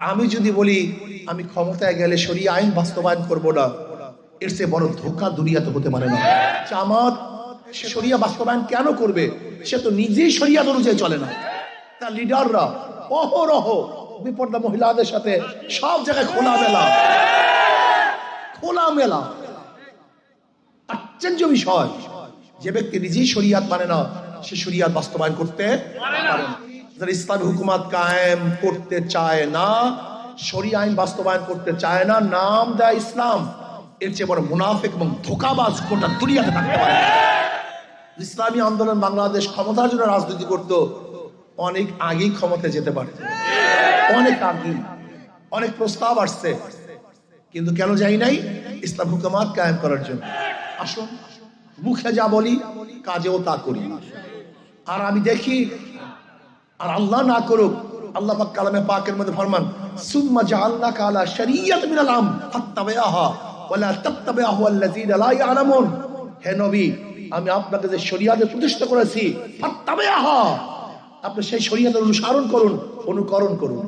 আমি যদি বলি আমি ক্ষমতায় গেলে শরিয়া আইন বাস্তবায়ন করব না, এর চেয়ে বড় ধোঁকা দুনিয়াতে হতে পারে না। জামাত শরিয়া বাস্তবায়ন কেন করবে? সে তো নিজেই শরিয়াত অনুযায়ী চলে না। তার লিডাররা অহরহ বিপর্দা মহিলাদের সাথে সব জায়গায় খোলামেলা আশ্চর্য বিষয়। যে ব্যক্তি নিজেই শরিয়াত মানে না, সে শরিয়াত বাস্তবায়ন করতে পারে না। যারা ইসলামী হুকুমত কায়েম করতে চায় না, শরিয়া আইন বাস্তবায়ন করতে চায় না, নাম দেয় ইসলাম, এর চেয়ে বড় মুনাফিক এবং ধোঁকাবাজ গোটা দুনিয়াতে থাকতে পারে। ইসলামী আন্দোলন বাংলাদেশ ক্ষমতার জন্য রাজনীতি করত, অনেক আগেই ক্ষমতায় যেতে পারে, অনেক আগেই। অনেক প্রস্তাব আসছে, কিন্তু কেন যাই নাই? ইসলাম হুকুমত কায়েম করার জন্য। আসুন, মুখে যা বলি কাজেও তা করি। আর আমি দেখি, আর আল্লাহ না করুক, আল্লাহ পাক কালামে পাকের মধ্যে ফরমান, সুম্মা জাআলনাকা আলা শরিয়াত মিনাল আমর ফাত্তাবিআহা ওয়ালা তাত্তাবিআহু আল্লাযীনা লা ইয়ালামুন। হে নবী, আমি আপনাকে যে শরিয়াত প্রতিষ্ঠা করেছি, ফাত্তাবিআহা, আপনি সেই শরিয়াতের অনুসরণ করুন, অনুকরণ করুন।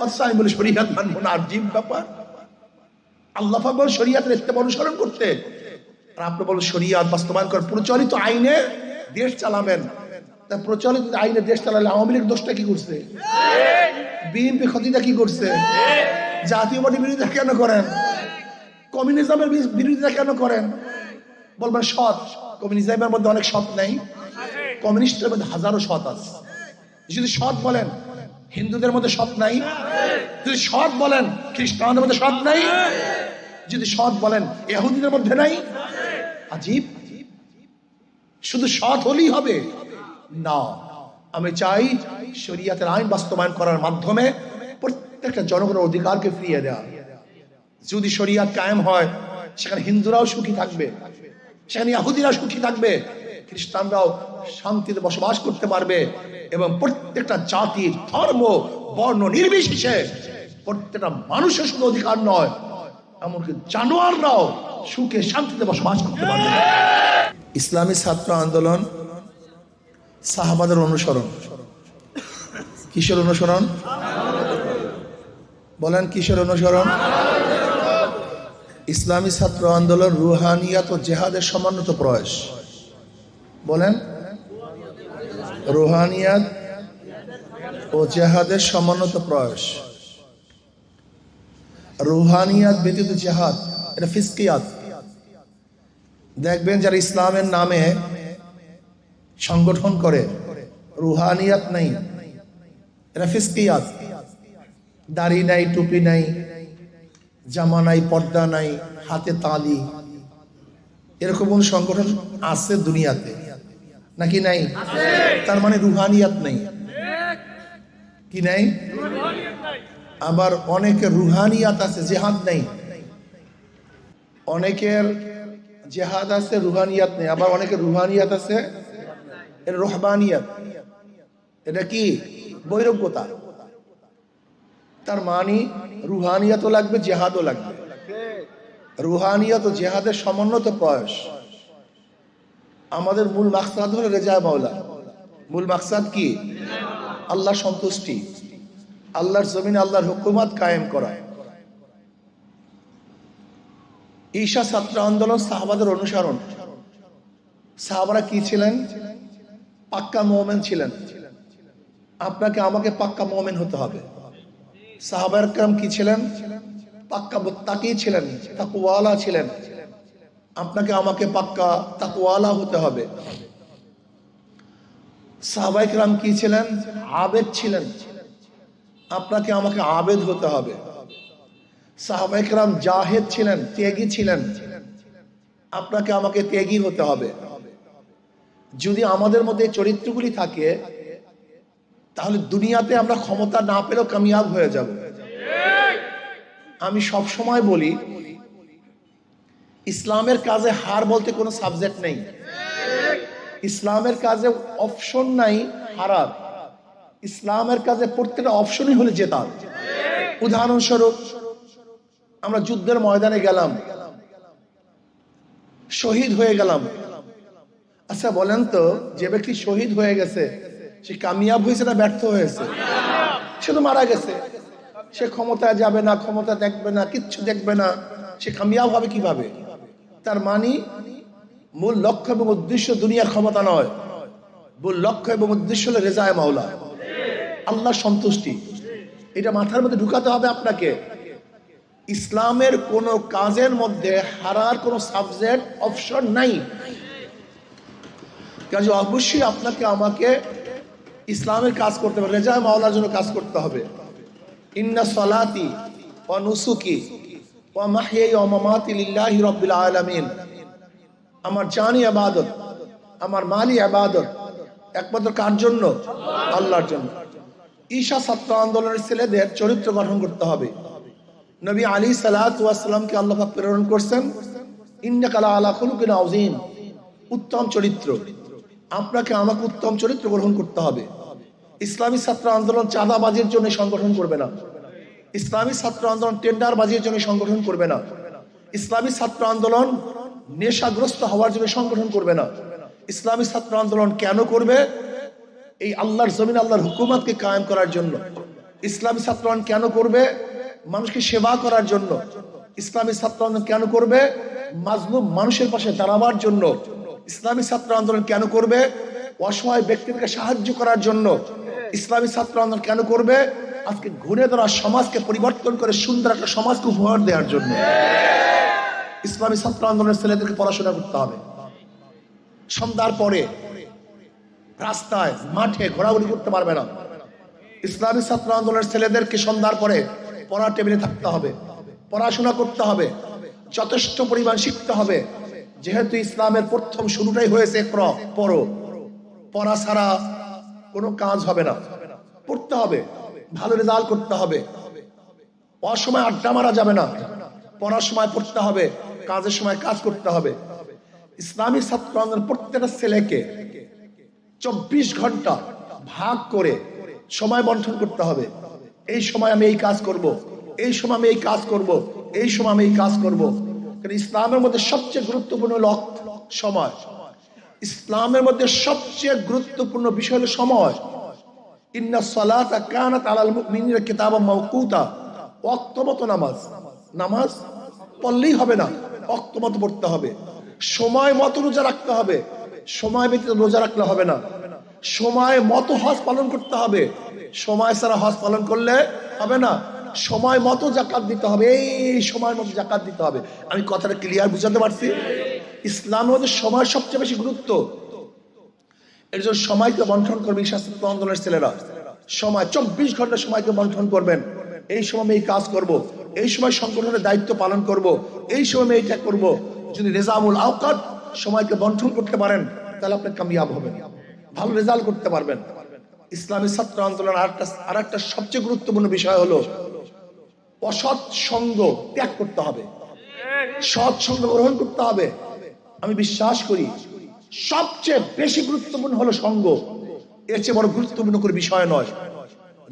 আচ্ছা, আমি বলি শরিয়াত মানব না, আজীব ব্যাপার। আল্লাহ পাক বলেন শরিয়াতের ইত্তেবা অনুসরণ করতে, আর আপনি বলেন শরিয়াত বাস্তবায়ন করে প্রচলিত আইনে দেশ চালাবেন। তা প্রচলিত আইনে দেশ চালালে আওয়ামী লীগ দোষটা কি করছে? বিএনপি ক্ষতিটা কি করছে? জাতীয় পার্টি বিরোধিতা কেন করেন? কমিউনিজমের বিরোধিতা কেন করেন? বলবেন সৎ। কমিউনিজমের মধ্যে অনেক সৎ নেই, কমিউনিস্টের মধ্যে হাজারো সৎ আছে। যদি সৎ বলেন হিন্দুদের মধ্যে সৎ নাই, যদি সৎ বলেন খ্রিস্টানদের মধ্যে সৎ নাই, যদি সৎ বলেন ইহুদিদের মধ্যে নাই। আজীব। শুধু সৎ হলেই হবে না। আমি চাই শরিয়াতের আইন বাস্তবায়ন করার মাধ্যমে প্রত্যেকটা জনগণের অধিকারকে ফিরিয়ে দেওয়া। যদি শরিয়াত কায়েম হয়, সেখানে হিন্দুরাও সুখী থাকবে, সেখানে ইহুদিরাও সুখী থাকবে, খ্রিস্টানরাও শান্তিতে বসবাস করতে পারবে, এবং প্রত্যেকটা জাতি, ধর্ম, বর্ণ নির্বিশেষে প্রত্যেকটা মানুষের শুধু অধিকার নয়, এমনকি জানোয়াররাও সুখে শান্তিতে বসবাস করতে পারবে। ইসলামী ছাত্র আন্দোলন সাহাবাদের অনুসরণ। কিসের অনুসরণ? বলেন, কিসের অনুসরণ? ইসলামী ছাত্র আন্দোলন রুহানিয়াত ও জেহাদের সমন্বিত প্রয়াস। বলেন, রুহানিয়াত ও জেহাদের সমন্বিত প্রয়াস। রুহানিয়াত ব্যতীত জেহাদ এটা ফিসকিয়াত। দেখবেন যারা ইসলামের নামে সংগঠন করে, রুহানিয়াত নাই, এটা ফিসকিয়াত। দাড়ি নাই, টুপি নাই, জামা নাই, পর্দা নাই, হাতে তালি, এরকম কোন সংগঠন আছে দুনিয়াতে নাকি নাই? তার মানে রুহানিয়াত নেই। কি নাই? আবার অনেকের রুহানিয়াত আছে, জেহাদ নেই। অনেকের জেহাদ আছে, রুহানিয়াত নেই। আবার অনেকের রুহানিয়াত আছে, এর রহবানিয়াত। এটা কি? বৈরাগ্যতা। তার মানে রুহানিয়াতও লাগবে, জেহাদও লাগবে। রুহানিয়াত ও জেহাদের সমন্বিত প্রয়াস। আমাদের মূল মাকসাদ হলো রেজায়ে মাওলা। মূল মাকসাদ কি? আল্লাহর সন্তুষ্টি, আল্লাহর জমিনে আল্লাহর হুকুমত কায়েম করা। ঈশা ছাত্র আন্দোলন সাহাবাদের অনুসরণ। সাহাবারা কি ছিলেন? পাক্কা মুমিন ছিলেন। আপনাকে আমাকে পাক্কা মুমিন হতে হবে। সাহাবায়ে কেরাম কি ছিলেন? পাক্কা মুত্তাকি ছিলেন, তাকওয়ালা ছিলেন। আপনাকে আমাকে পাক্কা তাকওয়ালা হতে হবে। সাহাবায়ে কেরাম কি ছিলেন? আবেদ ছিলেন। আপনাকে আমাকে আবেদ হতে হবে। সাহাবায়ে কেরাম জাহেদ ছিলেন, ত্যাগী ছিলেন। আপনাকে আমাকে ত্যাগী হতে হবে। যদি আমাদের মধ্যে চরিত্রগুলি থাকে, তাহলে দুনিয়াতে আমরা ক্ষমতা না পেলেও কামিয়াব হয়ে যাব। আমি সব সময় বলি, ইসলামের কাজে হার বলতে কোনো সাবজেক্ট নেই। ইসলামের কাজে অপশন নাই হারার। ইসলামের কাজে প্রত্যেকটা অপশনই হলে জেতার। উদাহরণস্বরূপ, আমরা যুদ্ধের ময়দানে গেলাম, শহীদ হয়ে গেলাম। আচ্ছা বলেন তো, যে ব্যক্তি শহীদ হয়ে গেছে সে কামিয়াব হয়েছে না ব্যর্থ হয়েছে? সে তো মারা গেছে। সে ক্ষমতায় যাবে না, ক্ষমতা দেখবে না, কিচ্ছু দেখবে না, সে কামিয়াব হবে কিভাবে? তার মানে মূল লক্ষ্য এবং উদ্দেশ্য দুনিয়ার ক্ষমতা নয়, মূল লক্ষ্য এবং উদ্দেশ্য হলো রেজায়ে মাওলা, আল্লাহর সন্তুষ্টি। এটা মাথার মধ্যে ঢুকাতে হবে আপনাকে। ইসলামের কোন কাজের মধ্যে হারার কোন সাবজেক্ট অপশন নাই। কাজে অবশ্যই আপনাকে আমাকে ইসলামের কাজ করতে হবে, রেজায়ে মাওলার জন্য কাজ করতে হবে। ইন্না সলাতি ওয়া নুসুকি ওয়া মাহইয়ায়া ওয়া মামাতি লিল্লাহি রাব্বিল আলামিন। আমার জানি ইবাদত, আমার মালি ইবাদত একমাত্র কার জন্য? আল্লাহর জন্য। ঈশা ছাত্র আন্দোলনের ছেলেদের চরিত্র গঠন করতে হবে। নবী আলী সাল্লাল্লাহু আলাইহি ওয়াসাল্লামকে আল্লাহ পাক প্রেরণ করেছেন, ইন্নাকা লা আলা খুলুকিন আযীম, উত্তম চরিত্র। আপনাকে আমাকে উত্তম চরিত্র গ্রহণ করতে হবে। ইসলামী ছাত্র আন্দোলন চাঁদাবাজির জন্য সংগঠন করবে না। ইসলামী ছাত্র আন্দোলন টেন্ডারবাজির জন্য সংগঠন করবে না। ইসলামী ছাত্র আন্দোলন নেশাগ্রস্ত হওয়ার জন্য সংগঠন করবে না। ইসলামী ছাত্র আন্দোলন কেন করবে? এই আল্লাহর জমিন আল্লাহর হুকুমতকে কায়েম করার জন্য। ইসলামী ছাত্র আন্দোলন কেন করবে? মানুষকে সেবা করার জন্য। ইসলামী ছাত্র আন্দোলন কেন করবে? মাজলুম মানুষের পাশে দাঁড়াবার জন্য। ইসলামী ছাত্র আন্দোলন কেন করবে? অসহায় ব্যক্তিদেরকে সাহায্য করার জন্য। ইসলামী ছাত্র আন্দোলন কেন করবে? আজকে ঘুরে ধরা সমাজকে পরিবর্তন করে সুন্দর একটা সমাজকে উপহার দেওয়ার জন্য। ইসলামী ছাত্র আন্দোলনের ছেলেদেরকে পড়াশোনা করতে হবে। সন্ধ্যার পরে রাস্তায় মাঠে ঘোরাঘুরি করতে পারবে না। ইসলামী ছাত্র আন্দোলনের ছেলেদেরকে সন্ধ্যার পরে পড়ার টেবিলে থাকতে হবে, পড়াশোনা করতে হবে, যথেষ্ট পরিমাণ শিখতে হবে। যেহেতু ইসলামের প্রথম শুরুটাই হয়েছে পড়ো, পড়া ছাড়া কোনো কাজ হবে না। পড়তে হবে, ভালো রেজাল্ট করতে হবে। অসময় আড্ডা মারা যাবে না, পড়ার সময় পড়তে হবে, কাজের সময় কাজ করতে হবে। ইসলামী ছাত্র আন্দোলনের প্রত্যেকটা ছেলেকে 24 ঘন্টা ভাগ করে সময় বন্টন করতে হবে। এই সময় আমি এই কাজ করব, এই সময় আমি এই কাজ করব, এই সময় আমি এই কাজ করব। কারণ ইসলামের মধ্যে সবচেয়ে গুরুত্বপূর্ণ হলো সময়। ইসলামের মধ্যে সবচেয়ে গুরুত্বপূর্ণ বিষয় হলো সময়। ইন্না সালাতা কানাত আলাল মুমিনিনা কিতাবাম মাওকুতা। ওয়াক্তমতো নামাজ, নামাজ পড়লেই হবে না, ওয়াক্তমতো পড়তে হবে। সময় মতো রোজা রাখতে হবে, সময় ব্যতীত রোজা রাখলে হবে না। সময় মতো হজ পালন করতে হবে, সময় ছাড়া হজ পালন করলে হবে না। সময় মতো যাকাত দিতে হবে, এই সময় মতো যাকাত দিতে হবে। আমি কথাটা ক্লিয়ার বুঝাতে পারছি? ইসলামের মধ্যে সময় সবচেয়ে বেশি গুরুত্ব। এর জন্য সময়কে বন্টন করবে ঈশা ছাত্র আন্দোলনের ছেলেরা। সময় 24 ঘন্টা সময়কে বন্টন করবেন। এই সময় আমি এই কাজ করব, এই সময় সংগঠনের দায়িত্ব পালন করব, এই সময় আমি এইটা করব। যদি নিজামুল আওকাত সময়কে বন্টন করতে পারেন তাহলে আপনি কামিয়াব হবেন, ভালো রেজাল্ট করতে পারবেন। ইসলামী ছাত্র আন্দোলন আর একটা সবচেয়ে গুরুত্বপূর্ণ বিষয় হলো অসৎ সঙ্গ ত্যাগ করতে হবে, সৎ সঙ্গ গ্রহণ করতে হবে। আমি বিশ্বাস করি সবচেয়ে বেশি গুরুত্বপূর্ণ হলো সঙ্গ। এর চেয়ে বড় গুরুত্বপূর্ণ করে বিষয় নয়।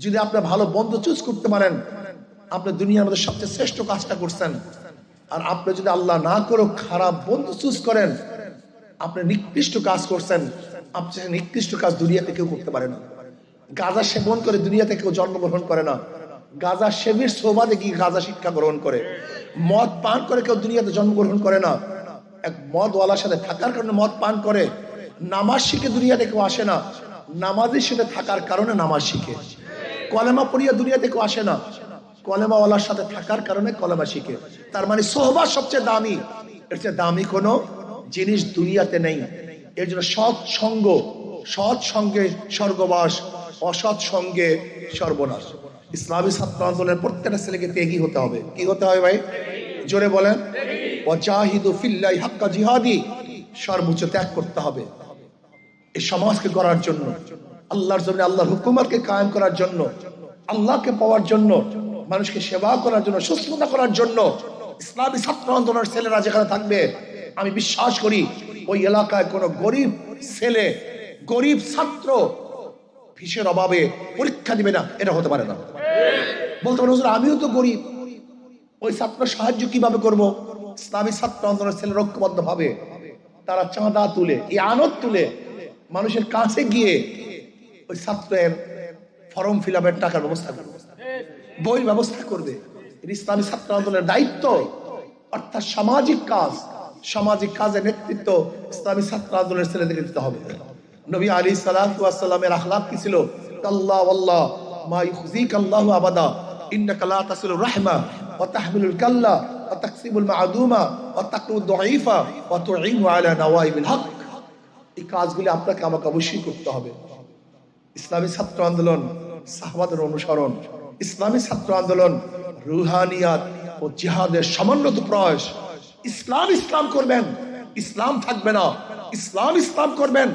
যদি আপনি ভালো বন্ধু চুজ করতে পারেন, আপনি দুনিয়ার মধ্যে সবচেয়ে শ্রেষ্ঠ কাজটা করছেন। আর আপনি যদি আল্লাহ না করে খারাপ বন্ধু চুজ করেন, আপনি নিকৃষ্ট কাজ করছেন। আপনি নিকৃষ্ট কাজ দুনিয়াতে কেউ করতে পারে না। গাঁজা সেবন করে দুনিয়াতে কেউ জন্মগ্রহণ করে না। গাঁজা সেবীর সোবাদে গিয়ে গাঁজা শিক্ষা গ্রহণ করে। মদ পান করে কেউ দুনিয়াতে জন্মগ্রহণ করে না। এক মদওয়ালার সাথে থাকার কারণে মদ পান করে। নামাজ শিখে দুনিয়াতে কেউ আসে না, নামাজের সাথে থাকার কারণে নামাজ শিখে। কলেমা পড়িয়া দুনিয়াতে কেউ আসে না, কলেমাওয়ালার সাথে থাকার কারণে কলেমা শিখে। তার মানে সোহবাত সবচেয়ে দামি, এর চেয়ে দামি কোনো জিনিস দুনিয়াতে নেই। এর জন্য সৎ সঙ্গ, সৎ সঙ্গে স্বর্গবাস, অসৎ সঙ্গে সর্বনাশ। ইসলামী ছাত্র আন্দোলনের প্রত্যেকটা ছেলেকে ত্যাগী হতে হবে। কি হতে হবে ভাই? জোরে বলেন। ওয়াজাহিদু ফিল্লাহি হাক্কা জিহাদি, সর্বোচ্চ ত্যাগ করতে হবে এই সমাজকে গড়ার জন্য, আল্লাহর জন্য, আল্লাহর হুকুমতকে কায়েম করার জন্য, আল্লাহকে পাওয়ার জন্য, মানুষকে সেবা করার জন্য, সুস্থতা করার জন্য। ইসলামী ছাত্র আন্দোলনের ছেলেরা যেখানে থাকবে, আমি বিশ্বাস করি ওই এলাকায় কোনো গরিব ছেলে, গরিব ছাত্র ফিসের অভাবে পরীক্ষা দিবে না, এটা হতে পারে না। বলতে পারে হুজুর আমিও তো গরিব, ওই ছাত্র সাহায্য কিভাবে করব? ইসলামী ছাত্র আন্দোলনের ছেলেরা ঐক্যবদ্ধ ভাবে তারা চাঁদা তুলে, এই আনত তুলে মানুষের কাছে গিয়ে ওই ছাত্রের ফর্ম ফিল আপের টাকার ব্যবস্থা করবে। বই ব্যবস্থা করবে। ইসলামী ছাত্র আন্দোলনের দায়িত্ব, অর্থাৎ সামাজিক কাজ, সামাজিক কাজের নেতৃত্ব ইসলামী ছাত্র আন্দোলনের ছেলেদেরকে দিতে হবে। নবী আলাইহিস সালাতু ওয়াস সালামের আখলাক কি ছিল? আল্লাহ ওয়াল্লাহ মা ইউখজিক আল্লাহু আবাদা ইন্নাকা লা তাসিলুর রাহমা ওয়া তাহমিলুল কাল্লা ওয়া তাকসিবুল মা'দুমা ওয়া তাকরুদ দাঈফা ওয়া তুঈনু আলা নওয়াইবিল হক। এই কাজগুলি আপনাকে আমাকে অবশ্যই করতে হবে। ইসলামী ছাত্র আন্দোলন সাহাবাদের অনুসরণ, ইসলামী ছাত্র আন্দোলন রুহানিয়াত ও জিহাদের সমন্বিত প্রয়াস। ইসলাম ইসলাম করবেন, ইসলাম থাকবে না। ইসলাম ইসলাম করবেন,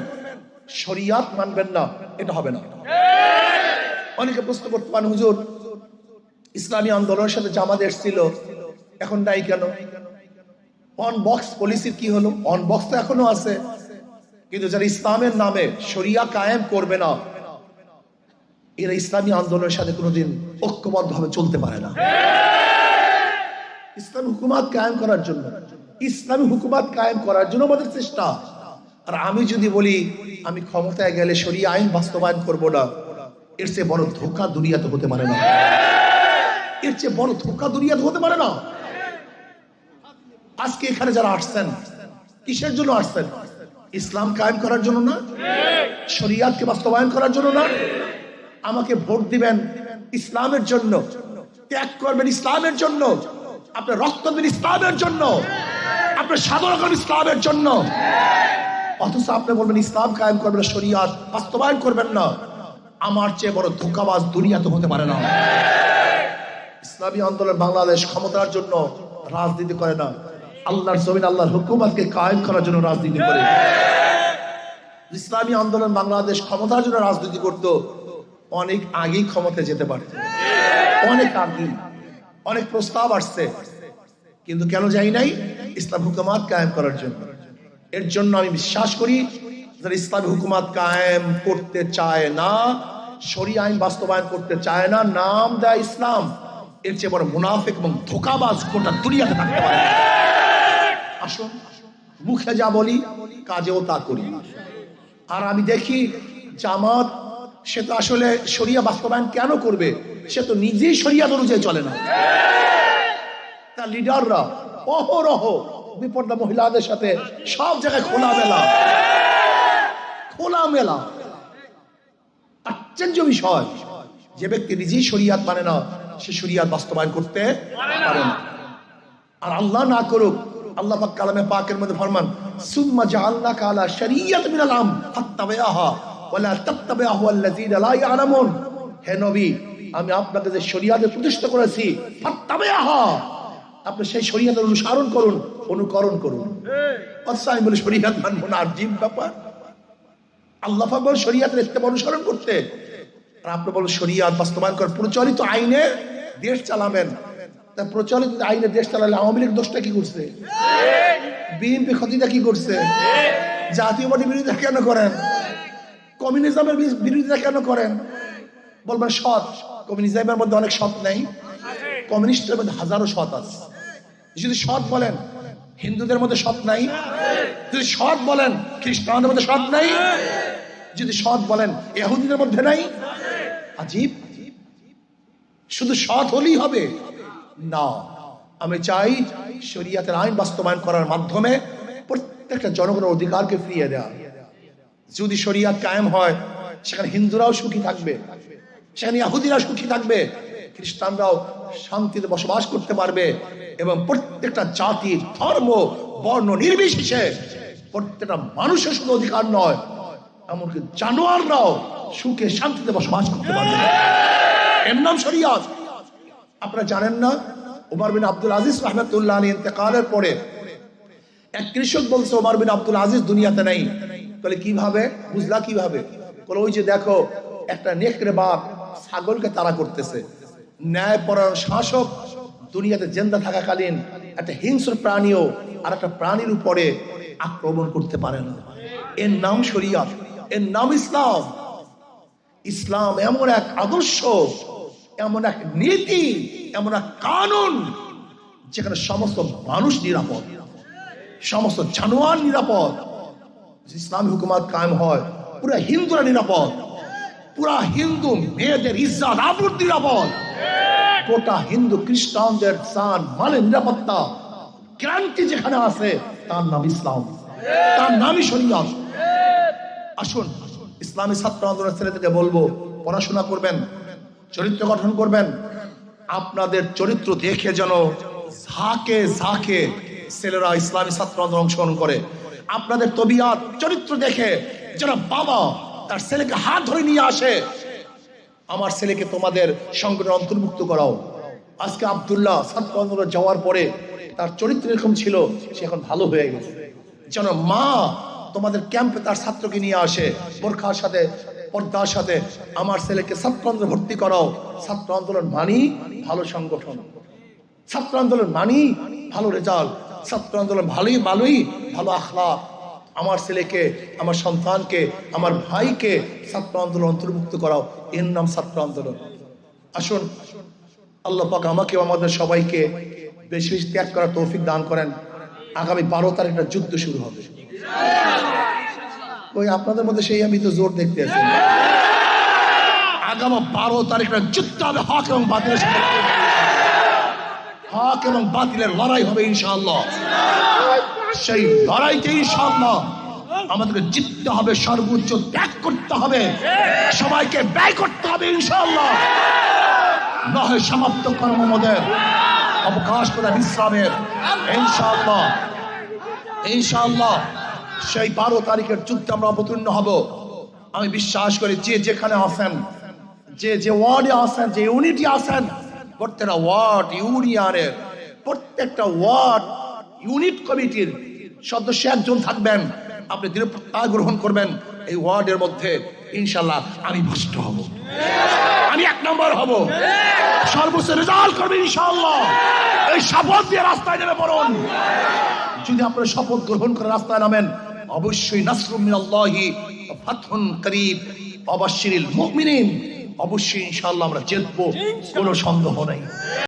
শরিয়াত মানবেন না, এটা হবে না। অনেকে প্রশ্ন করতে পারেন, হুজুর ইসলামী আন্দোলনের সাথে জামাত এসেছিল, এখন নাই কেন? অন বক্স পলিসির কি হলো? অন বক্স তো এখনো আছে, কিন্তু যারা ইসলামের নামে শরিয়া কায়েম করবে না, এরা ইসলামী আন্দোলনের সাথে কোনোদিন ঐক্যবদ্ধভাবে চলতে পারে না। ইসলামী হুকুমাত কায়েম করার জন্য, ইসলামী হুকুমাত কায়েম করার জন্য আমাদের চেষ্টা। আর আমি যদি বলি আমি ক্ষমতায় গেলে শরিয়া আইন বাস্তবায়ন করব না, এর চেয়ে বড় ধোঁকা দুনিয়াতে হতে পারে না। এর চেয়ে বড় ধোঁকা দুনিয়াতে হতে পারে না। আজকে এখানে যারা আসছেন, কিসের জন্য আসছেন? ইসলাম কায়েম করার জন্য না, শরিয়াতকে বাস্তবায়ন করার জন্য না। আমাকে ভোট দিবেন ইসলামের জন্য, ত্যাগ করবেন ইসলামের জন্য, আপনার রক্ত দিবেন ইসলামের জন্য, আপনার সাধনা করবেন ইসলামের জন্য। অথচ আপনি বলবেন ইসলাম কায়েম করবেন, শরিয়াত বাস্তবায়ন করবেন না। আমার চেয়ে বড় ধোঁকাবাজ দুনিয়াতে হতে পারে না। ইসলামী আন্দোলন বাংলাদেশ ক্ষমতার জন্য রাজনীতি করে না, আল্লাহর জমিন আল্লাহর হুকুমতকে কায়েম করার জন্য রাজনীতি করে। ইসলামী আন্দোলন বাংলাদেশ ক্ষমতার জন্য রাজনীতি করত, অনেক আগেই ক্ষমতায় যেতে পারে, অনেক আগেই। অনেক প্রস্তাব আসছে, কিন্তু কেন যাই নাই? ইসলাম হুকুমাত কায়েম করার জন্য। এর জন্য আমি বিশ্বাস করি যারা ইসলামী হুকুমাত কায়েম করতে চায় না, শরিয়া আইন বাস্তবায়ন করতে চায় না, নাম দেয় ইসলাম, এর চেয়ে বড় মুনাফিক এবং ধোঁকাবাজ গোটা দুনিয়াতে থাকতে পারে। আসুন, মুখে যা বলি কাজেও তা করি। আর আমি দেখি জামাত, সে তো আসলে শরিয়া বাস্তবায়ন কেন করবে? সে তো নিজেই শরিয়াত অনুযায়ী চলে না। তার লিডাররা অহরহ বিপর্দা মহিলাদের সাথে সব জায়গায় খোলামেলা। আশ্চর্য বিষয়, যে ব্যক্তি নিজেই শরিয়াত মানে না, সে শরিয়াত বাস্তবায়ন করতে পারে না। আর আল্লাহ না করুক, আল্লাহ পাক কালামে পাকের মধ্যে ফরমান, সুম্মা জাআলনাকা আলা শরিয়াতিন মিনাল আমর ফাত্তাবিআহা ওয়ালা তাত্তাবিআহু আল্লাযীনা লা ইয়ালামুন। হে নবী, আমি আপনাকে যে শরিয়াতে প্রতিষ্ঠা করেছি, ফাত্তাবিআহা, আপনি সেই শরিয়াতের অনুসরণ করুন, অনুকরণ করুন। আচ্ছা, আমি বলি শরিয়াত মানবো না, আজীব ব্যাপার। আল্লাহ পাক বলেন শরিয়াতের ইত্তেবা অনুসরণ করতে, আর আপনি বলেন শরিয়াত বাস্তবায়ন করেন, প্রচলিত আইনে দেশ চালাবেন। তা প্রচলিত আইনে দেশ চালালে আওয়ামী লীগ দোষটা কি করছে? বিএনপি ক্ষতিটা কি করছে? জাতীয় পার্টি বিরোধিতা কেন করেন? কমিউনিজমের বিরোধিতা কেন করেন? বলবেন সৎ। কমিউনিজমের মধ্যে অনেক সৎ নেই, কমিউনিস্টের মধ্যে হাজারো সৎ আছে। যদি সৎ বলেন হিন্দুদের মধ্যে সৎ নাই, যদি সৎ বলেন খ্রিস্টানদের মধ্যে সৎ নাই, যদি সৎ বলেন ইহুদিদের মধ্যে নাই। আজীব। শুধু সৎ হলেই হবে না। আমি চাই শরিয়াতের আইন বাস্তবায়ন করার মাধ্যমে প্রত্যেকটা জনগণের অধিকারকে ফিরিয়ে দেওয়া। যদি শরিয়াত কায়েম হয়, সেখানে হিন্দুরাও সুখী থাকবে, সেখানে ইহুদিরা সুখী থাকবে, খ্রিস্টানরাও শান্তিতে বসবাস করতে পারবে, এবং প্রত্যেকটা জাতি, ধর্ম, বর্ণ নির্বিশেষে প্রত্যেকটা মানুষের শুধু অধিকার নয়, এমনকি জানোয়াররাও সুখে শান্তিতে বসবাস করতে পারবে। এর নাম শরিয়াত। আপনারা জানেন না, ওমর বিন আব্দুল আজিজ রাহমাতুল্লাহ আলাইহি ইন্তেকালের পরে এক কৃষক বলছে ওমর বিন আব্দুল আজিজ দুনিয়াতে নাই। বলে কিভাবে বুঝলা? কিভাবে? বলে ওই যে দেখো, একটা নেকড়ে বাঘ ছাগলকে তাড়া করতেছে। ন্যায়পরায়ণ শাসক দুনিয়াতে জিন্দা থাকাকালীন একটা হিংস্র প্রাণীও আর একটা প্রাণীর উপরে আক্রমণ করতে পারে না। এর নাম শরিয়াত, এর নাম ইসলাম। ইসলাম এমন এক আদর্শ, এমন এক নীতি, এমন এক কানুন, যেখানে সমস্ত মানুষ নিরাপদ, সমস্ত জানোয়ার নিরাপদ। ইসলামী হুকুমাত কায়েম হয়, পুরা হিন্দুরা নিরাপদ, পুরা হিন্দু মেয়েদের ইজ্জত আবরুত নিরাপদ। গোটা হিন্দু খ্রিস্টানদের জান মালের নিরাপত্তা গ্যারান্টি যেখানে আছে তার নাম ইসলাম, তার নামই শরীয়ত। আসুন ইসলামী ছাত্র আন্দোলনের ছেলেদেরকে বলবো, পড়াশোনা করবেন, চরিত্র গঠন করবেন। আপনাদের চরিত্র দেখে যেন ঝাঁকে ঝাঁকে ছেলেরা ইসলামী ছাত্র আন্দোলন অংশগ্রহণ করে। আপনাদের তবিয়ত চরিত্র দেখে যেন বাবা তার ছেলেকে হাত ধরে নিয়ে আসে, আমার ছেলেকে তোমাদের সংগঠনে অন্তর্ভুক্ত করাও। আজকে আব্দুল্লাহ ছাত্র আন্দোলন যাওয়ার পরে তার চরিত্র এরকম ছিল, সে এখন ভালো হয়ে গেছে। যেন মা তোমাদের ক্যাম্পে তার ছাত্রকে নিয়ে আসে বোরখার সাথে, পর্দার সাথে, আমার ছেলেকে ছাত্র আন্দোলন ভর্তি করাও। ছাত্র আন্দোলন মানি ভালো সংগঠন, ছাত্র আন্দোলন মানি ভালো রেজাল্ট, ছাত্র আন্দোলন ভালোই ভালো আখলাক। আমার ছেলেকে, আমার সন্তানকে, আমার ভাইকে ছাত্র আন্দোলন অন্তর্ভুক্ত করাও, এর নাম ছাত্র আন্দোলন। আসুন আল্লাহ পাক আমাকে আমাদের সবাইকে বেশি বেশি ত্যাগ করার তৌফিক দান করেন। আগামী 12 তারিখ যুদ্ধ শুরু হবে। ওই আপনাদের মধ্যে সেই আমি তো জোর দেখতে আছি। আগামী 12 তারিখ যুদ্ধ হবে, হক এবং বাতিলের সাথে, হক এবং বাতিলের লড়াই হবে ইনশাআল্লাহ। সেই লড়াইতে ইনশাআল্লাহ আমাদেরকে জিততে হবে, সর্বোচ্চ ত্যাগ করতে হবে, সবাইকে ব্যয় করতে হবে ইনশাআল্লাহ। নহে সমাপ্ত কর্ম আমাদের, অবকাশ করে বিশ্রামের ইনশাআল্লাহ। ইনশাআল্লাহ সেই 12 তারিখের যুদ্ধে আমরা অবতীর্ণ হব। আমি বিশ্বাস করি যে যেখানে আছেন, যে ওয়ার্ডে আছেন, যে ইউনিটি আছেন, প্রত্যেকটা ওয়ার্ড ইউনিয়নের, প্রত্যেকটা ওয়ার্ড ইউনিট কমিটির সদস্য একজন থাকবেন। আপনি দৃঢ় প্রত্যয় গ্রহণ করবেন, এই ওয়ার্ডের মধ্যে ইনশাআল্লাহ আমি ফার্স্ট হব, আমি 1 নম্বর হব, সর্বোচ্চ রেজাল্ট করবে ইনশাআল্লাহ। এই শপথ দিয়ে রাস্তায় নেমে পড়ুন। যদি আপনারা শপথ গ্রহণ করে রাস্তায় নামেন, অবশ্যই নাসরুম মিনাল্লাহি ওয়া ফাতহুন করিব ওয়া বাশশিরিল মুমিনিন, অবশ্যই ইনশাআল্লাহ আমরা জিতবো, কোনো সন্দেহ নেই।